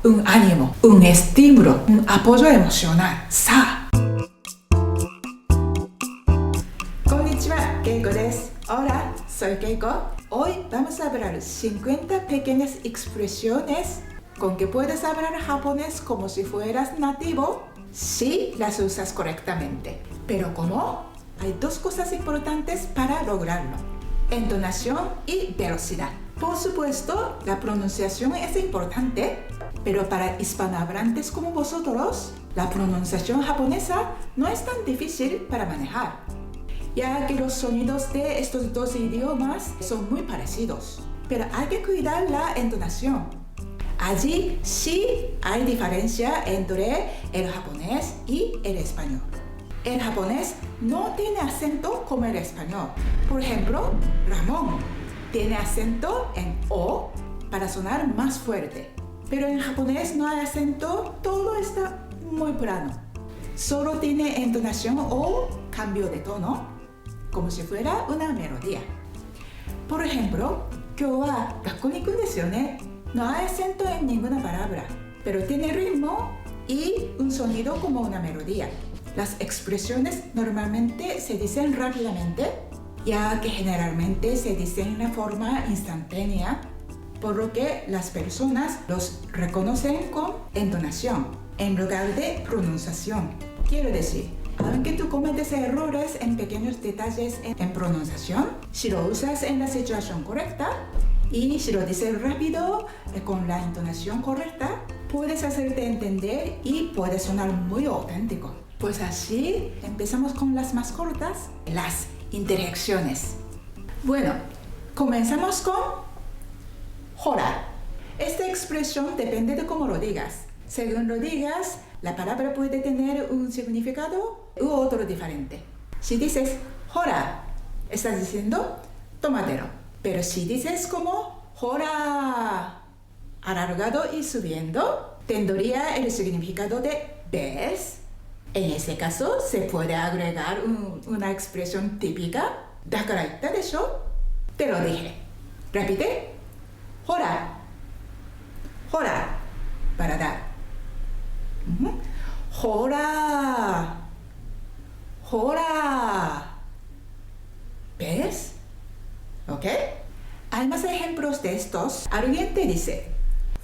un ánimo, un estímulo, un apoyo emocional. Sa. Konnichiwa, Keiko desu. Hola, soy Keiko. Hoy vamos a hablar 50 pequeñas expresiones con que puedes hablar japonés como si fueras nativo si las usas correctamente. Pero ¿cómo? Hay dos cosas importantes para lograrlo: entonación y velocidad. Por supuesto, la pronunciación es importante, pero para hispanohablantes como vosotros, la pronunciación japonesa no es tan difícil para manejar, ya que los sonidos de estos dos idiomas son muy parecidos. Pero hay que cuidar la entonación. Allí sí hay diferencia entre el japonés y el español. El japonés no tiene acento como el español. Por ejemplo, Ramón tiene acento en O para sonar más fuerte. Pero en japonés no hay acento, todo está muy plano. Solo tiene entonación o cambio de tono, como si fuera una melodía. Por ejemplo, 今日は学校に行くんですよね. No hay acento en ninguna palabra, pero tiene ritmo y un sonido como una melodía. Las expresiones normalmente se dicen rápidamente, ya que generalmente se dicen de forma instantánea, por lo que las personas los reconocen con entonación en lugar de pronunciación. Quiero decir, aunque tú cometes errores en pequeños detalles en pronunciación, si lo usas en la situación correcta y si lo dices rápido con la entonación correcta, puedes hacerte entender y puede sonar muy auténtico. Pues así empezamos con las más cortas, las interjecciones. Bueno, comenzamos con hora. Esta expresión depende de cómo lo digas. Según lo digas, la palabra puede tener un significado u otro diferente. Si dices hora, estás diciendo tómatelo. Pero si dices como hora, alargado y subiendo, tendría el significado de ves. En ese caso, se puede agregar una expresión típica. Dakara itta desho. Te lo dije. Repite. Hora. Hora. Para dar. Hora. Hora. ¿Ves? ¿Ok? Hay más ejemplos de estos. Alguien te dice,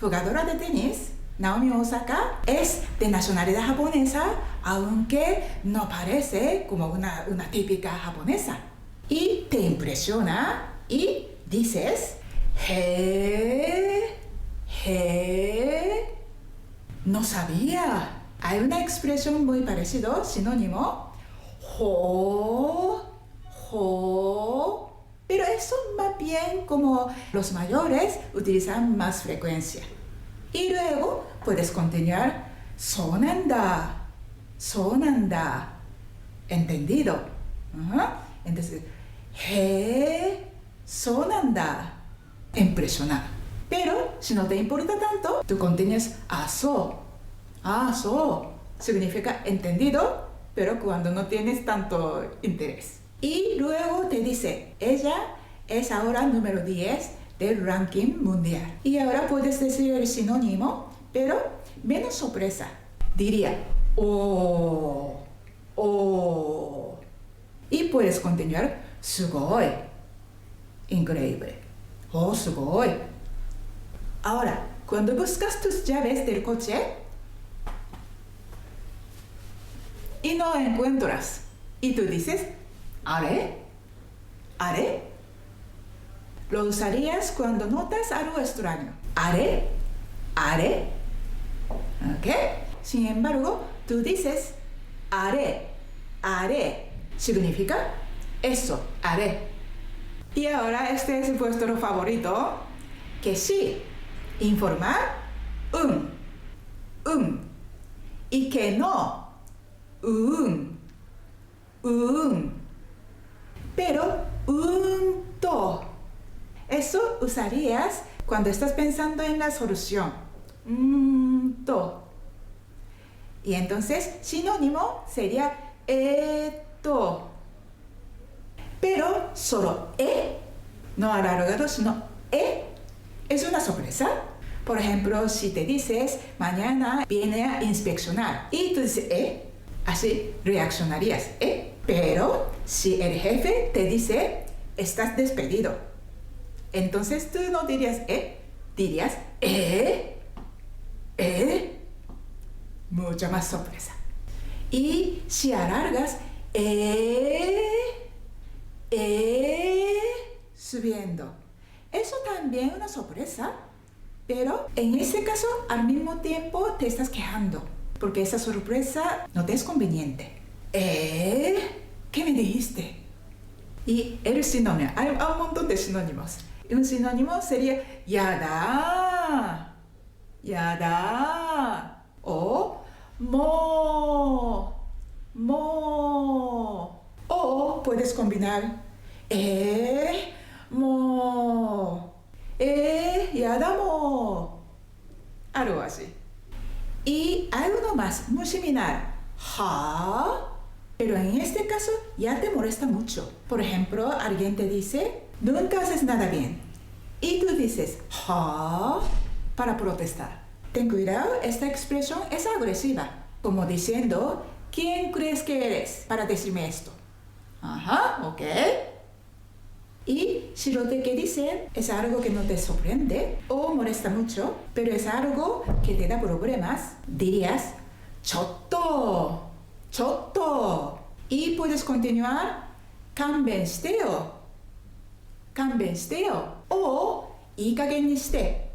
jugadora de tenis Naomi Osaka es de nacionalidad japonesa, aunque no parece como una típica japonesa. Y te impresiona y dices, no sabía. Hay una expresión muy parecida, sinónimo, pero eso más bien como los mayores utilizan más frecuencia. Y luego puedes continuar, sonanda. ¿Entendido? Entonces, sonanda. Impresionante. Pero si no te importa tanto, tú continúas, so. Significa entendido, pero cuando no tienes tanto interés. Y luego te dice, ella es ahora número 10 del ranking mundial. Y ahora puedes decir el sinónimo, pero menos sorpresa. Diría, Y puedes continuar, sugoi. Increíble. Sugoi. Ahora, cuando buscas tus llaves del coche y no encuentras, y tú dices, ¿are? Lo usarías cuando notas algo extraño. ¿Are? ¿Ok? Sin embargo, tú dices, ¿are? Significa eso, ¿are? Y ahora este es vuestro favorito, que sí, informar, y que no, pero to. Eso usarías cuando estás pensando en la solución. To. Y entonces, sinónimo sería esto. Pero solo no alargado, sino es una sorpresa. Por ejemplo, si te dices, mañana viene a inspeccionar, y tú dices, así reaccionarías, Pero si el jefe te dice, estás despedido, entonces tú no dirías, dirías, mucha más sorpresa. Y si alargas, subiendo, eso también es una sorpresa, pero en ese caso al mismo tiempo te estás quejando, porque esa sorpresa no te es conveniente. ¿Qué me dijiste? Y el sinónimo, hay un montón de sinónimos. Un sinónimo sería yada, yada, o mo. O puedes combinar mo, yada mo, algo así. Y hay uno más, muy similar, ha, pero en este caso ya te molesta mucho. Por ejemplo, alguien te dice, nunca haces nada bien. Y tú dices, ha, para protestar. Ten cuidado, esta expresión es agresiva, como diciendo, ¿quién crees que eres para decirme esto? Ajá, ok. Y si lo que dicen es algo que no te sorprende o molesta mucho, pero es algo que te da problemas, dirías, chotto. Y puedes continuar, kanben shite yo. O, ikagen ni shite.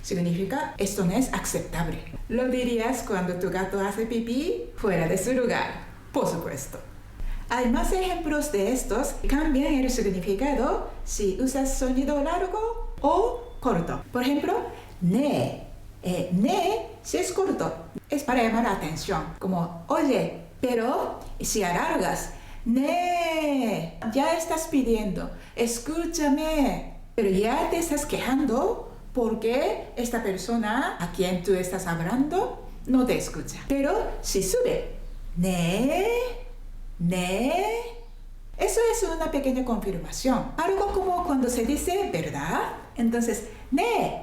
Significa, esto no es aceptable. Lo dirías cuando tu gato hace pipí fuera de su lugar, por supuesto. Hay más ejemplos de estos que cambian el significado si usas sonido largo o corto. Por ejemplo, ne. Si es corto, es para llamar la atención, como, oye, pero si alargas, ne, ya estás pidiendo, escúchame, pero ya te estás quejando porque esta persona a quien tú estás hablando no te escucha. Pero si sube, ne, eso es una pequeña confirmación. Algo como cuando se dice verdad. Entonces, ne.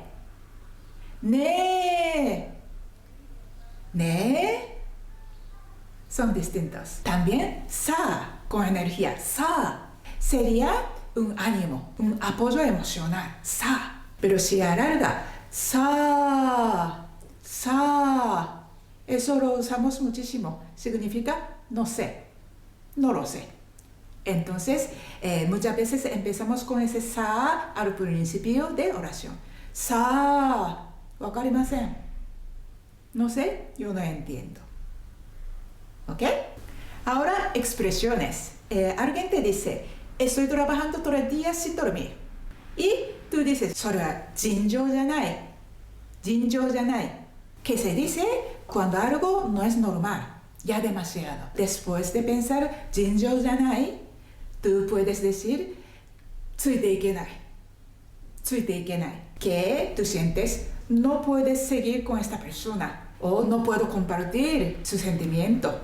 Son distintos. También, sa, con energía. Sa sería un ánimo, un apoyo emocional. Sa. Pero si alarga, sa. Eso lo usamos muchísimo. Significa no sé. No lo sé. Entonces, muchas veces empezamos con ese sa al principio de oración. Sa, wakarimasen. No sé, yo no entiendo. ¿Ok? Ahora, expresiones. Alguien te dice, estoy trabajando todo el día sin dormir. Y tú dices, それは尋常じゃない。尋常じゃない。Que se dice cuando algo no es normal. Ya demasiado. Después de pensar, 尋常じゃない, tú puedes decir, ついていけない。Que tú sientes, no puedes seguir con esta persona. O no puedo compartir su sentimiento.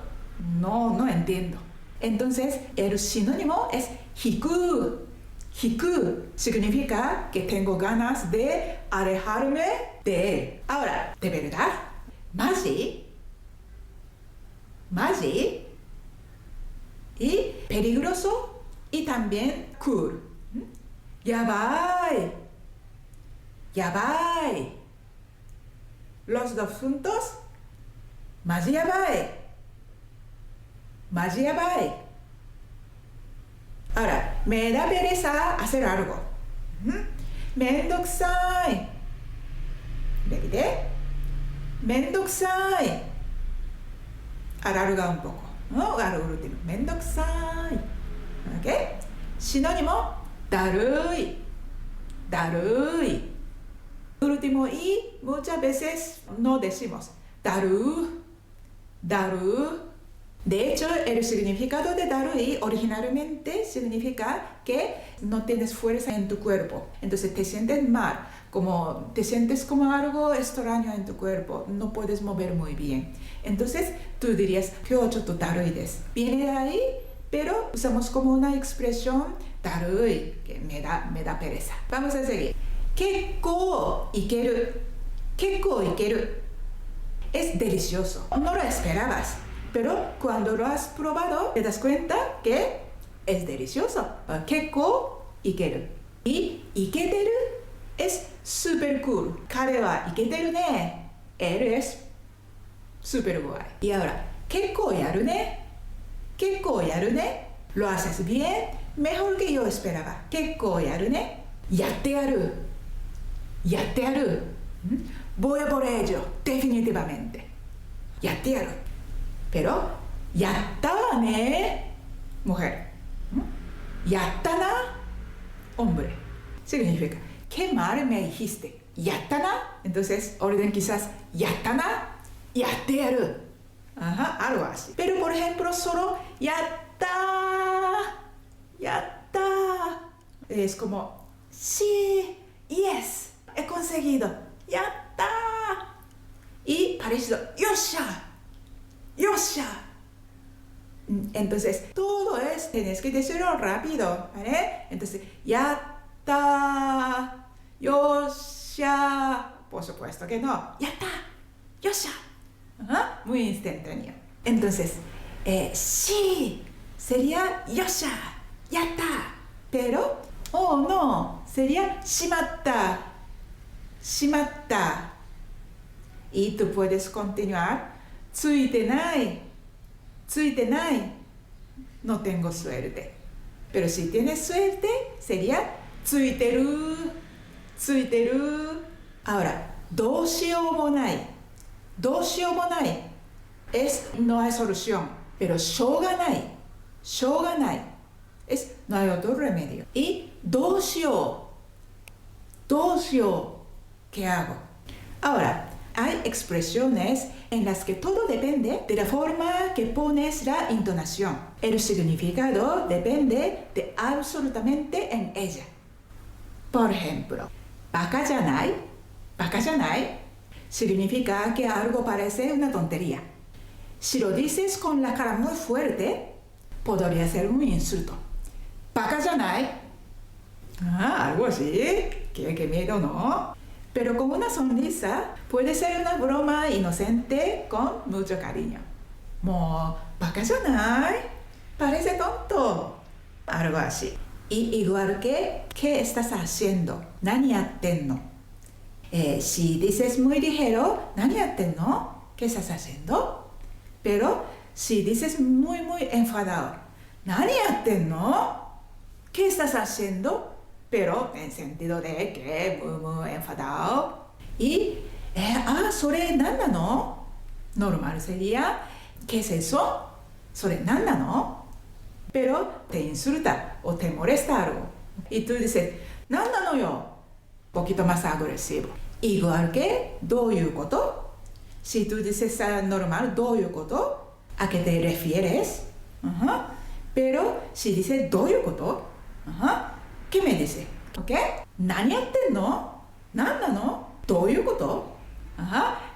No entiendo. Entonces, el sinónimo es hiku. Hiku significa que tengo ganas de alejarme de él. Ahora, ¿de verdad? ¿Maji? Y peligroso y también cool. Yabai. Los dos juntos. Maji yabai. Ahora, me da pereza hacer algo. Mendokusai. Repite. Mendokusai. Alarga un poco. Al último. Mendokusai. ¿Ok? Sinónimo, darui. Último y muchas veces no decimos daru. De hecho, el significado de darui originalmente significa que no tienes fuerza en tu cuerpo. Entonces te sientes mal, como te sientes como algo extraño en tu cuerpo, no puedes mover muy bien. Entonces tú dirías, kyou chotto darui desu. Viene de ahí, pero usamos como una expresión darui, que me da pereza. Vamos a seguir. 結構いける。結構いける。Es delicioso. No lo esperabas, pero cuando lo has probado te das cuenta que es delicioso. 結構いける。いけてる es super cool. 彼はいけてるね。Él es super guay. Y ahora, 結構やるね。結構やるね。Lo haces bien, mejor que yo esperaba. 結構やるね。やってやる。やってやる。Voy a por ello, definitivamente. やってやる。Pero, やったわね。Mujer. やったな。Hombre. Significa, ¿qué mal me dijiste? やったな。Entonces, orden quizás, やったな。やってやる。Ajá, algo así. Pero, por ejemplo, solo, やったやったes como, sí, yes, he conseguido. やったy parecido, よっしゃよっしゃ Entonces, todo es, tienes que decirlo rápido, ¿vale? Entonces, やったよっしゃ Por supuesto que no. やったよっしゃ Ajá, muy instantáneo. Entonces, sí, sería よっしゃやった Pero, oh no, sería しまったしまった Y tú puedes continuar ついてないついてない No tengo suerte Pero si tienes suerte sería ついてるついてる Ahora どうしようもないどうしようもない Es no hay solución Pero しょうがないしょうがない Es no hay otro remedio Y どうしようどうしよう¿Qué hago? Ahora, hay expresiones en las que todo depende de la forma que pones la entonación. El significado depende de absolutamente en ella. Por ejemplo, バカじゃないバカじゃない significa que algo parece una tontería. Si lo dices con la cara muy fuerte, podría ser un insulto. バカじゃないalgo así. Qué miedo, ¿no? Pero con una sonrisa puede ser una broma inocente con mucho cariño. もうバカじゃない Parece tonto. Algo así. Y igual que, ¿qué estás haciendo? 何やってんの Si dices muy ligero, 何やってんの ¿Qué estás haciendo? Pero si dices muy enfadado, 何やってんの ¿Qué estás haciendo? Pero en sentido de que muy enfadado. Y, それ何なの Normal sería, ¿qué es eso? それ何なの Pero te insulta o te molesta algo. Y tú dices, 何なのよ Poquito más agresivo. Igual que, どういうこと Si tú dices normal, どういうこと ¿A qué te refieres? Pero si dices, どういうこと ¿Qué me dice? ¿Ok? 何やってんの何なのどういうこと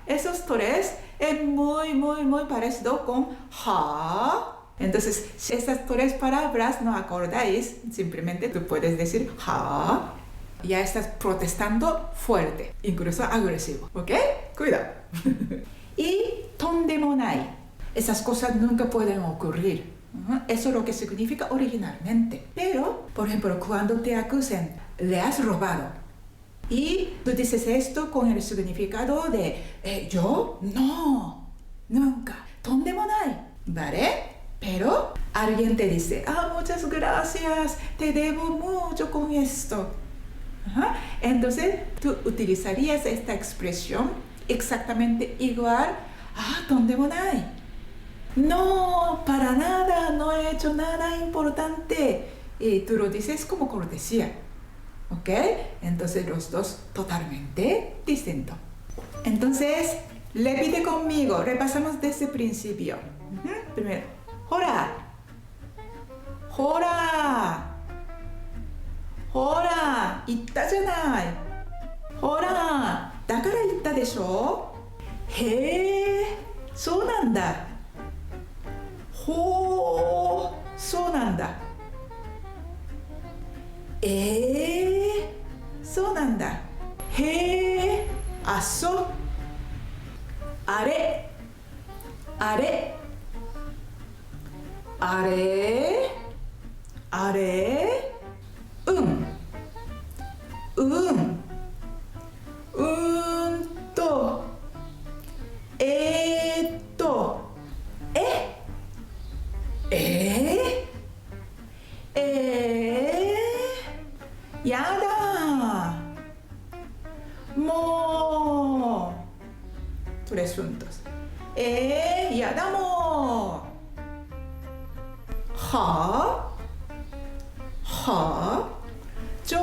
Esos tres es muy parecido con は Entonces, si estas tres palabras no acordáis, simplemente tú puedes decir は Ya estás protestando fuerte, incluso agresivo. ¿Ok? Cuidado. Y とんでもない Esas cosas nunca pueden ocurrir. Eso es lo que significa originalmente. Pero, por ejemplo, cuando te acusen, le has robado. Y tú dices esto con el significado de, ¿yo? No, nunca. とんでもない ¿Vale? Pero alguien te dice, muchas gracias, te debo mucho con esto. Entonces, tú utilizarías esta expresión exactamente igual, とんでもない No, para nada, no he hecho nada importante. Y tú lo dices como cortesía. ¿Ok? Entonces los dos totalmente distintos. Entonces, repite conmigo. Repasamos desde el principio. Primero, ¡hora! ¡hora! ¡hora! 言ったじゃない ¡hora! だから言ったでしょへえ、そうなんだほー、そうなんだそうなんだへあそあれあれあれあれうんうんとえやだもう tres juntos やだもうはあち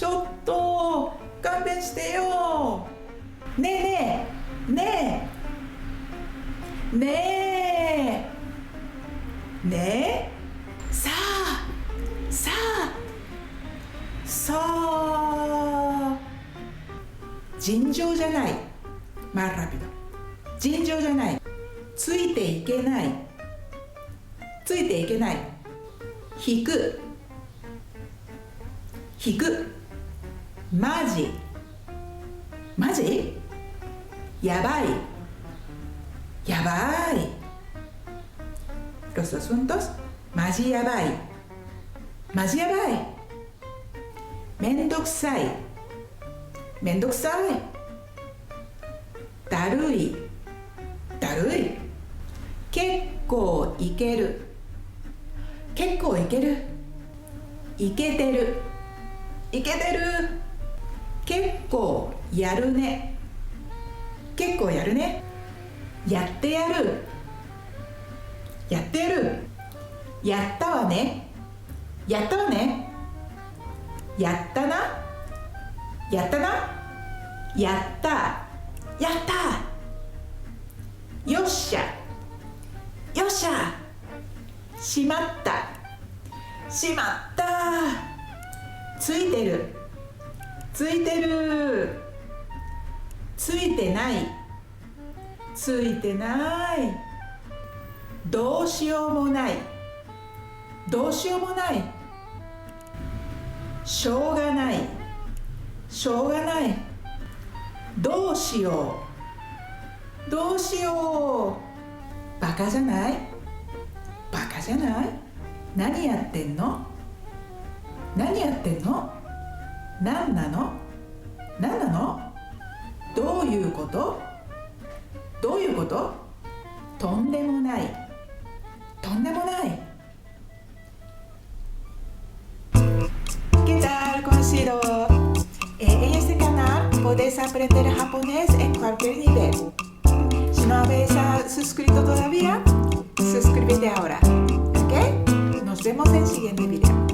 ょっと勘弁してよねえねえねえねえさあ尋常じゃないmás rápido尋常じゃないついていけない引くマジやばいlos dos juntos マジやばいめんどくさいだるい結構いけるいけてる結構やるねやってやるやったわねやったよっしゃしまったついてるついてないどうしようもないしょうがないどうしようバカじゃない何やってんの何なのどういうこととんでもない¿Qué tal? Considero en este canal podéis aprender japonés en cualquier nivel. Si no habéis suscrito todavía, suscríbete ahora. ¿Ok? Nos vemos en el siguiente video.